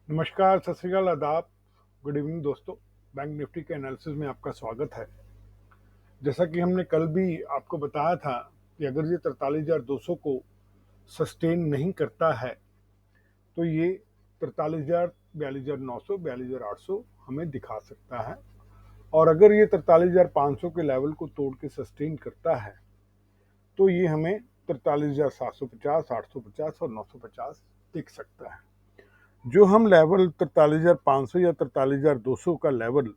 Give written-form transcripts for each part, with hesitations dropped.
नमस्कार, सत श्री अकाल, आदाब, गुड इवनिंग दोस्तों। बैंक निफ्टी के एनालिसिस में आपका स्वागत है। जैसा कि हमने कल भी आपको बताया था कि अगर ये 43,200 को सस्टेन नहीं करता है तो ये 43,000, 42,900, 42,800 हमें दिखा सकता है। और अगर ये 43,500 के लेवल को तोड़ के सस्टेन करता है तो ये हमें 43,750, 850 और 950 दिख सकता है। जो हम लेवल 43,500 या 43,200 का लेवल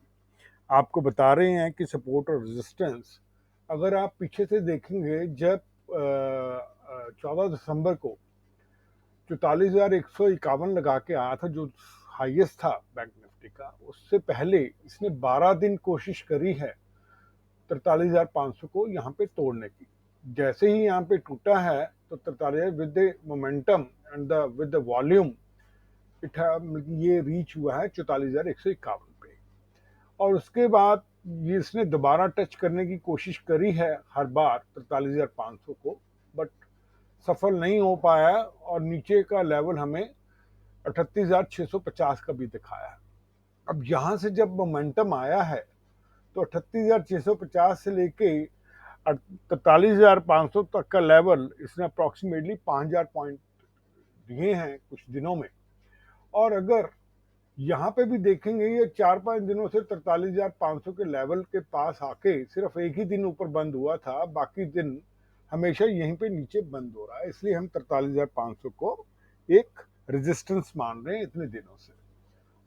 आपको बता रहे हैं कि सपोर्ट और रेजिस्टेंस, अगर आप पीछे से देखेंगे जब 14 दिसंबर को 44,151 लगा के आया था, जो हाईएस्ट था बैंक निफ्टी का, उससे पहले इसने 12 दिन कोशिश करी है 43,500 को यहाँ पे तोड़ने की। जैसे ही यहाँ पे टूटा है तो 43 with the momentum and with the volume ये रीच हुआ है 44,151 पे। और उसके बाद ये इसने दोबारा टच करने की कोशिश करी है हर बार 43,500 को, बट सफल नहीं हो पाया और नीचे का लेवल हमें 38,650 का भी दिखाया। अब यहाँ से जब मोमेंटम आया है तो 38,650 से लेके 43,500 तक का लेवल इसने अप्रॉक्सीमेटली 5,000 पॉइंट दिए हैं कुछ दिनों में। और अगर यहाँ पे भी देखेंगे, ये 4-5 दिनों से 43,500 के लेवल के पास आके सिर्फ एक ही दिन ऊपर बंद हुआ था, बाकी दिन हमेशा यहीं पे नीचे बंद हो रहा है। इसलिए हम 43,500 को एक रेजिस्टेंस मान रहे हैं इतने दिनों से।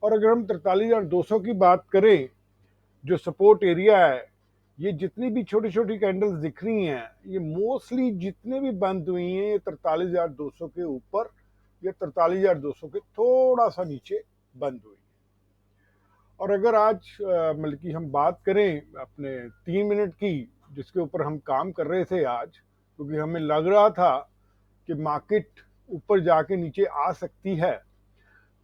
और अगर हम 43,200 की बात करें, जो सपोर्ट एरिया है, ये जितनी भी छोटी छोटी कैंडल्स दिख रही हैं, ये मोस्टली जितने भी बंद हुई हैं ये 43,200 के ऊपर या 43,200 के थोड़ा सा नीचे बंद हुई। और अगर आज मतलब कि हम बात करें अपने 3 मिनट की, जिसके ऊपर हम काम कर रहे थे आज, क्योंकि हमें लग रहा था कि मार्केट ऊपर जाके नीचे आ सकती है,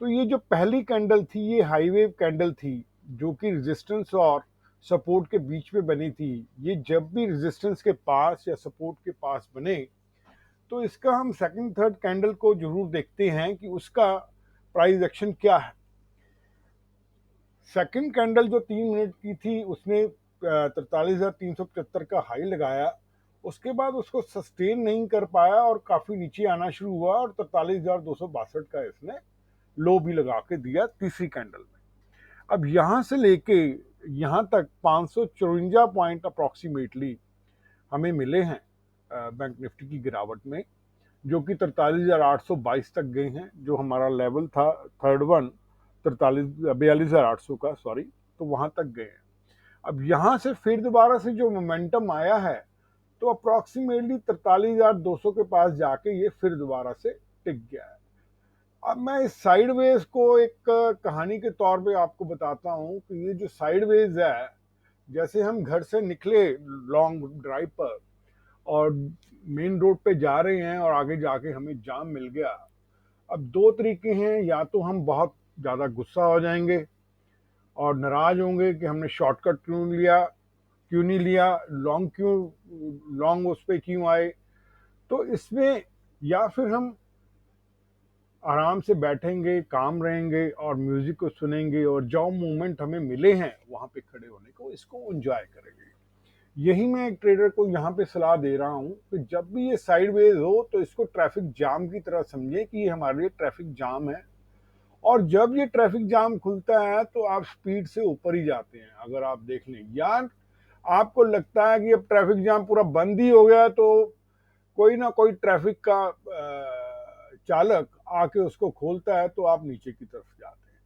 तो ये जो पहली कैंडल थी ये हाई वेव कैंडल थी, जो कि रेजिस्टेंस और सपोर्ट के बीच में बनी थी। ये जब भी रेजिस्टेंस के पास या सपोर्ट के पास बने तो इसका हम सेकंड थर्ड कैंडल को जरूर देखते हैं कि उसका प्राइस एक्शन क्या है। सेकंड कैंडल जो 3 मिनट की थी उसने 43,375 का हाई लगाया, उसके बाद उसको सस्टेन नहीं कर पाया और काफी नीचे आना शुरू हुआ और 43,262 का इसने लो भी लगा के दिया तीसरी कैंडल में। अब यहां से लेके यहां तक 554 पॉइंट अप्रॉक्सीमेटली हमें मिले हैं बैंक निफ्टी की गिरावट में, जो कि 43,822 तक गए हैं, जो हमारा लेवल था थर्ड वन 42,800 का, सॉरी, तो वहां तक गए हैं। अब यहां से फिर दोबारा से जो मोमेंटम आया है तो अप्रॉक्सीमेटली 43,200 के पास जाके ये फिर दोबारा से टिक गया है। अब मैं इस साइडवेज को एक कहानी के तौर पे आपको बताता हूँ कि ये जो साइडवेज है, जैसे हम घर से निकले लॉन्ग ड्राइव पर और मेन रोड पे जा रहे हैं और आगे जाके हमें जाम मिल गया। अब दो तरीके हैं, या तो हम बहुत ज़्यादा गुस्सा हो जाएंगे और नाराज होंगे कि हमने शॉर्टकट क्यों नहीं लिया, लॉन्ग उस पर क्यों आए। तो इसमें या फिर हम आराम से बैठेंगे, काम रहेंगे और म्यूजिक को सुनेंगे और जो मोमेंट हमें मिले हैं वहां पे खड़े होने को, इसको एंजॉय करेंगे। यही मैं एक ट्रेडर को यहाँ पे सलाह दे रहा हूँ कि जब भी ये साइडवेज हो तो इसको ट्रैफिक जाम की तरह समझे कि ये हमारे लिए ट्रैफिक जाम है। और जब ये ट्रैफिक जाम खुलता है तो आप स्पीड से ऊपर ही जाते हैं। अगर आप देख लें, यार आपको लगता है कि अब ट्रैफिक जाम पूरा बंद ही हो गया, तो कोई ना कोई ट्रैफिक का चालक आके उसको खोलता है तो आप नीचे की तरफ जाते हैं।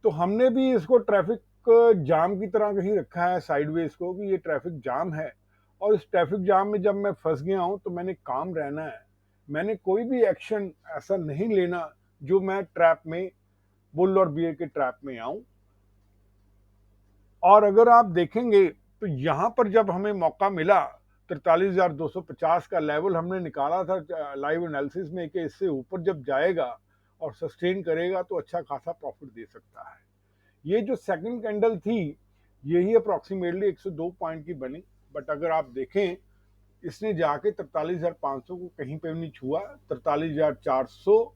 तो हमने भी इसको ट्रैफिक जाम की तरह कहीं रखा है साइडवेज को, कि ये ट्रैफिक जाम है और इस ट्रैफिक जाम में जब मैं फंस गया हूं तो मैंने काम रहना है। मैंने कोई भी एक्शन ऐसा नहीं लेना जो मैं ट्रैप में, बुल और बियर के ट्रैप में आऊं। और अगर आप देखेंगे तो यहां पर जब हमें मौका मिला, 43,250 का लेवल हमने निकाला था लाइव एनालिसिस में कि इससे ऊपर जब जाएगा और सस्टेन करेगा तो अच्छा खासा प्रॉफिट दे सकता है। ये जो सेकंड कैंडल थी यही अप्रॉक्सीमेटली 102 पॉइंट की बनी, बट अगर आप देखें इसने जाके 43,500 को कहीं पे भी नहीं छुआ। 43,400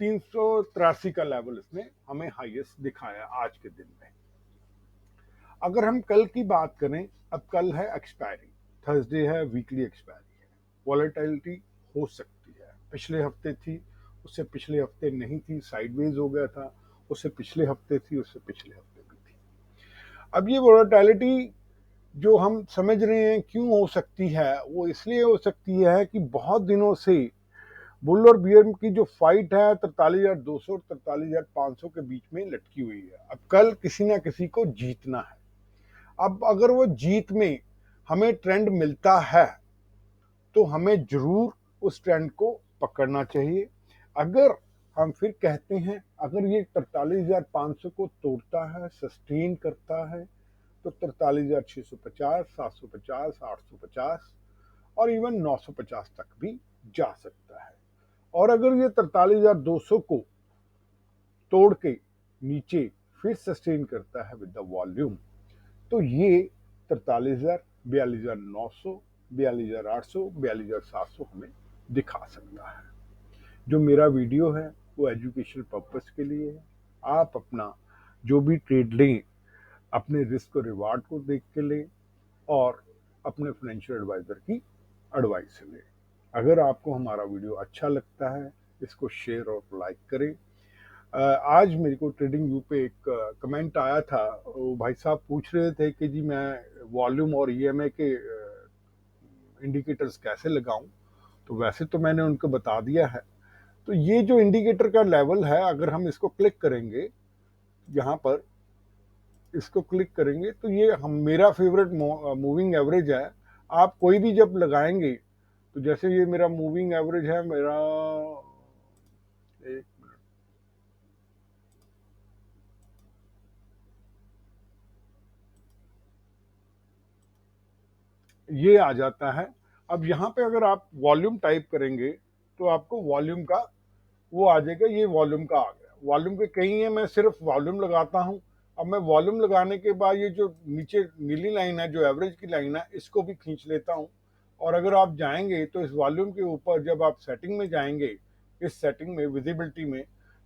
383 का लेवल इसने हमें हाईएस्ट दिखाया आज के दिन में। अगर हम कल की बात करें, अब कल है एक्सपायरी, थर्सडे है, वीकली एक्सपायरी है। वॉलेटिलिटी हो सकती है, पिछले हफ्ते थी, उससे पिछले हफ्ते नहीं थी, साइडवेज हो गया था, उससे पिछले हफ्ते थी, उससे पिछले हफ्ते भी थी। अब ये वॉलेटिलिटी जो हम समझ रहे हैं क्यों हो सकती है, वो इसलिए हो सकती है कि बहुत दिनों से बुल और बियर की जो फाइट है 43,200 और 43,500 के बीच में लटकी हुई है। अब कल किसी ना किसी को जीतना है। अब अगर वो जीत में हमें ट्रेंड मिलता है तो हमें जरूर उस ट्रेंड को पकड़ना चाहिए। अगर हम फिर कहते हैं, अगर ये 43,500 को तोड़ता है, सस्टेन करता है, तो 43,650, 750, 850 और इवन 950 तक भी जा सकता है। और अगर ये 43,200 को तोड़ के नीचे फिर सस्टेन करता है विद द वॉल्यूम, तो ये 43,000, 42,900, 42,800, 42,700 हमें दिखा सकता है। जो मेरा वीडियो है वो एजुकेशनल पर्पस के लिए है। आप अपना जो भी ट्रेड लें, अपने रिस्क और रिवार्ड को देख के लें और अपने फाइनेंशियल एडवाइजर की एडवाइस से लें। अगर आपको हमारा वीडियो अच्छा लगता है, इसको शेयर और लाइक करें। आज मेरे को ट्रेडिंग व्यू पे एक कमेंट आया था, वो भाई साहब पूछ रहे थे कि जी मैं वॉल्यूम और ईएमए के इंडिकेटर्स कैसे लगाऊं। तो वैसे तो मैंने उनको बता दिया है। तो ये जो इंडिकेटर का लेवल है, अगर हम इसको क्लिक करेंगे, यहाँ पर इसको क्लिक करेंगे, तो ये हम मेरा फेवरेट मूविंग एवरेज है। आप कोई भी जब लगाएंगे, तो जैसे ये मेरा मूविंग एवरेज है, मेरा एक ये आ जाता है। अब यहाँ पे अगर आप वॉल्यूम टाइप करेंगे तो आपको वॉल्यूम का वो आ जाएगा, ये वॉल्यूम का आ गया। वॉल्यूम के कहीं है, मैं सिर्फ वॉल्यूम लगाता हूँ। अब मैं वॉल्यूम लगाने के बाद ये जो नीचे नीली लाइन है, जो एवरेज की लाइन है, इसको भी खींच लेता हूँ। और अगर आप जाएंगे तो इस वॉल्यूम के ऊपर जब आप सेटिंग में जाएंगे, इस सेटिंग में विजिबिलिटी में,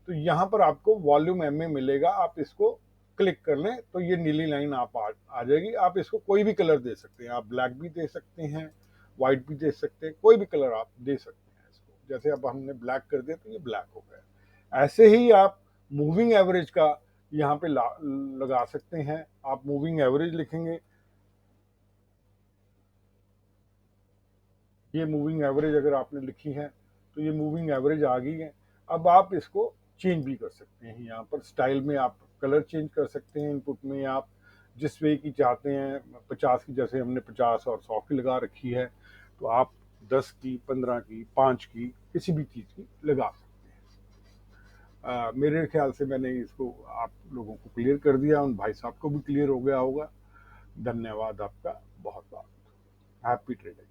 तो यहाँ पर आपको वॉल्यूम एम में मिलेगा। आप इसको क्लिक कर लें तो ये नीली लाइन आप आ जाएगी। आप इसको कोई भी कलर दे सकते हैं, आप ब्लैक भी दे सकते हैं, व्हाइट भी दे सकते हैं, कोई भी कलर आप दे सकते हैं इसको। जैसे अब हमने ब्लैक कर दिया तो ये ब्लैक हो गया। ऐसे ही आप मूविंग एवरेज का यहाँ पे लगा सकते हैं। आप मूविंग एवरेज लिखेंगे, ये मूविंग एवरेज अगर आपने लिखी है तो ये मूविंग एवरेज आ गई है। अब आप इसको चेंज भी कर सकते हैं। यहाँ पर स्टाइल में आप कलर चेंज कर सकते हैं। इनपुट में आप जिस वे की चाहते हैं, 50 की, जैसे हमने 50 और 100 की लगा रखी है, तो आप 10 की, 15 की, 5 की, किसी भी चीज़ की लगा सकते हैं। मेरे ख्याल से मैंने इसको आप लोगों को क्लियर कर दिया, उन भाई साहब को भी क्लियर हो गया होगा। धन्यवाद आपका बहुत बहुत। Happy trading.